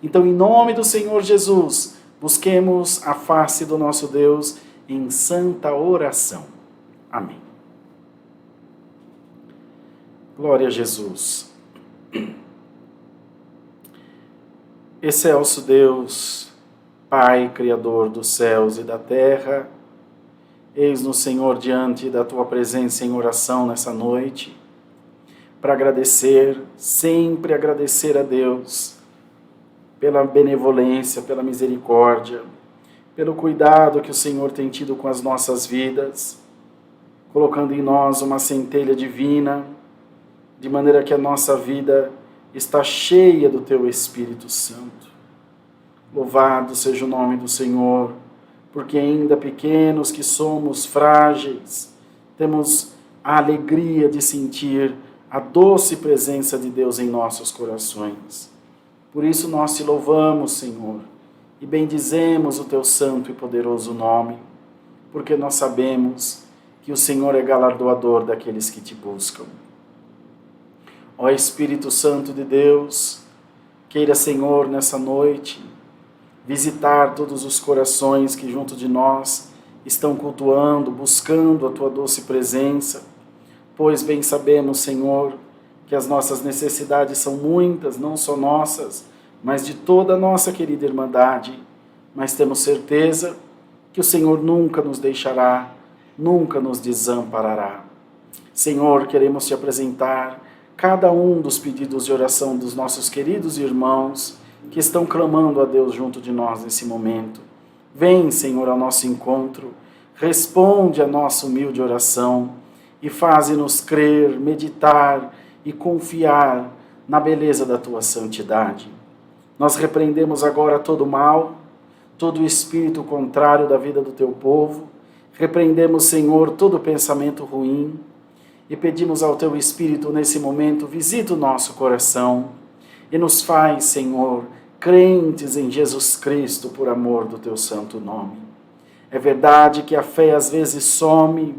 Então, em nome do Senhor Jesus, busquemos a face do nosso Deus em santa oração. Amém. Glória a Jesus. Excelso Deus, Pai, Criador dos céus e da terra, eis-nos, Senhor, diante da Tua presença em oração nessa noite, para agradecer, sempre agradecer a Deus, pela benevolência, pela misericórdia, pelo cuidado que o Senhor tem tido com as nossas vidas, colocando em nós uma centelha divina, de maneira que a nossa vida está cheia do Teu Espírito Santo. Louvado seja o nome do Senhor, porque ainda pequenos que somos, frágeis, temos a alegria de sentir a doce presença de Deus em nossos corações. Por isso nós te louvamos, Senhor, e bendizemos o Teu santo e poderoso nome, porque nós sabemos que o Senhor é galardoador daqueles que te buscam. Ó Espírito Santo de Deus, queira, Senhor, nessa noite, visitar todos os corações que junto de nós estão cultuando, buscando a Tua doce presença, pois bem sabemos, Senhor, que as nossas necessidades são muitas, não só nossas, mas de toda a nossa querida Irmandade, mas temos certeza que o Senhor nunca nos deixará, nunca nos desamparará. Senhor, queremos te apresentar cada um dos pedidos de oração dos nossos queridos irmãos que estão clamando a Deus junto de nós nesse momento. Vem, Senhor, ao nosso encontro, responde a nossa humilde oração e faze-nos crer, meditar e confiar na beleza da Tua santidade. Nós repreendemos agora todo mal, todo espírito contrário da vida do Teu povo, repreendemos, Senhor, todo pensamento ruim e pedimos ao Teu Espírito nesse momento, visita o nosso coração e nos faz, Senhor, crentes em Jesus Cristo por amor do Teu santo nome. É verdade que a fé às vezes some,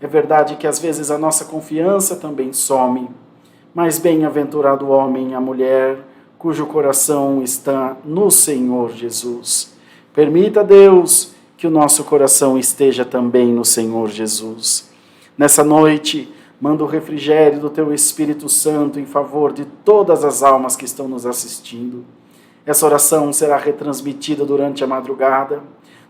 é verdade que às vezes a nossa confiança também some, mas bem-aventurado o homem e a mulher cujo coração está no Senhor Jesus. Permita, Deus, que o nosso coração esteja também no Senhor Jesus. Nessa noite, manda o refrigério do Teu Espírito Santo em favor de todas as almas que estão nos assistindo. Essa oração será retransmitida durante a madrugada,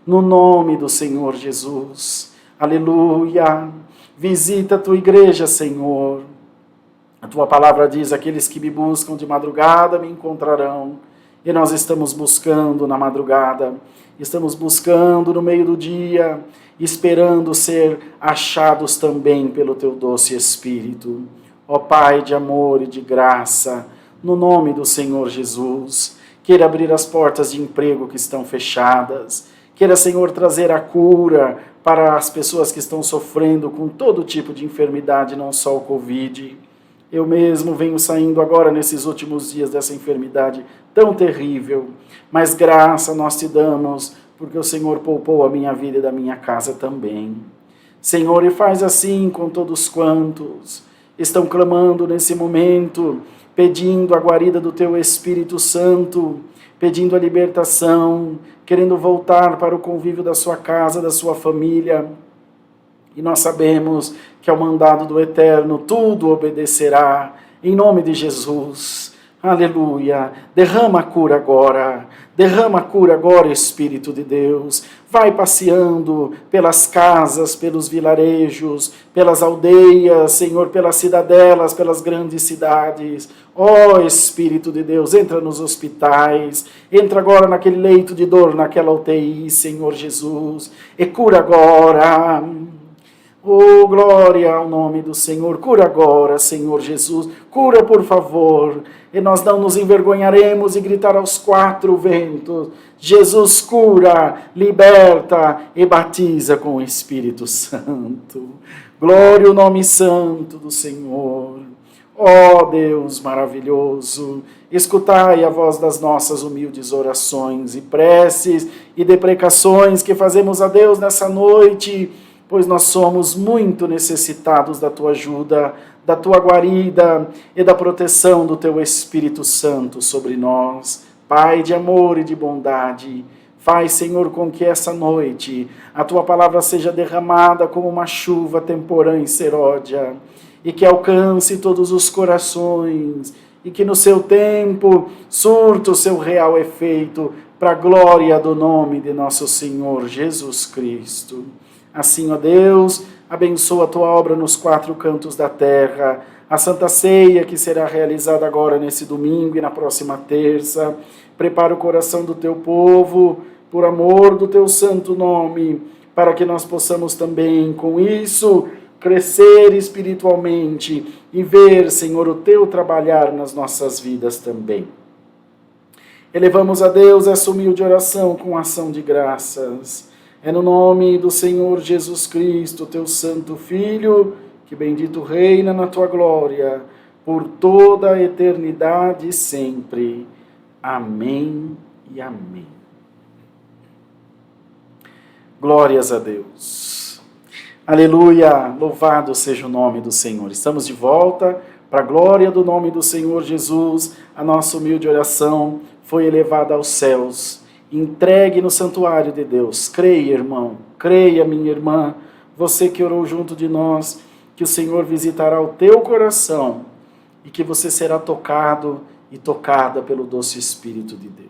no nome do Senhor Jesus. Aleluia! Visita a Tua igreja, Senhor. A Tua palavra diz, aqueles que me buscam de madrugada me encontrarão. E nós estamos buscando na madrugada, estamos buscando no meio do dia, esperando ser achados também pelo Teu doce Espírito. Ó Pai de amor e de graça, no nome do Senhor Jesus, queira abrir as portas de emprego que estão fechadas, queira, Senhor, trazer a cura para as pessoas que estão sofrendo com todo tipo de enfermidade, não só o Covid. Eu mesmo venho saindo agora nesses últimos dias dessa enfermidade tão terrível, mas graça nós te damos, porque o Senhor poupou a minha vida e da minha casa também. Senhor, e faz assim com todos quantos estão clamando nesse momento, pedindo a guarida do Teu Espírito Santo, pedindo a libertação, querendo voltar para o convívio da sua casa, da sua família. E nós sabemos que ao mandado do Eterno tudo obedecerá, em nome de Jesus. Aleluia! Derrama a cura agora, Espírito de Deus. Vai passeando pelas casas, pelos vilarejos, pelas aldeias, Senhor, pelas cidadelas, pelas grandes cidades. Ó Espírito de Deus, entra nos hospitais, entra agora naquele leito de dor, naquela UTI, Senhor Jesus, e cura agora. Oh, glória ao nome do Senhor. Cura agora, Senhor Jesus. Cura, por favor. E nós não nos envergonharemos de gritar aos quatro ventos. Jesus cura, liberta e batiza com o Espírito Santo. Glória ao nome santo do Senhor. Ó Deus maravilhoso, escutai a voz das nossas humildes orações e preces e deprecações que fazemos a Deus nessa noite, pois nós somos muito necessitados da Tua ajuda, da Tua guarida e da proteção do Teu Espírito Santo sobre nós. Pai de amor e de bondade, faz, Senhor, com que essa noite a Tua palavra seja derramada como uma chuva temporã e seródia, e que alcance todos os corações, e que no seu tempo surta o seu real efeito, para a glória do nome de nosso Senhor Jesus Cristo. Assim, ó Deus, abençoa a Tua obra nos quatro cantos da terra, a Santa Ceia que será realizada agora nesse domingo e na próxima terça. Prepara o coração do Teu povo, por amor do Teu santo nome, para que nós possamos também, com isso, crescer espiritualmente e ver, Senhor, o Teu trabalhar nas nossas vidas também. Elevamos a Deus essa humilde oração com ação de graças. É no nome do Senhor Jesus Cristo, Teu Santo Filho, que bendito reina na Tua glória, por toda a eternidade e sempre. Amém e amém. Glórias a Deus. Aleluia, louvado seja o nome do Senhor. Estamos de volta para a glória do nome do Senhor Jesus. A nossa humilde oração foi elevada aos céus, entregue no santuário de Deus. Creia, irmão, creia, minha irmã, você que orou junto de nós, que o Senhor visitará o teu coração e que você será tocado e tocada pelo doce Espírito de Deus.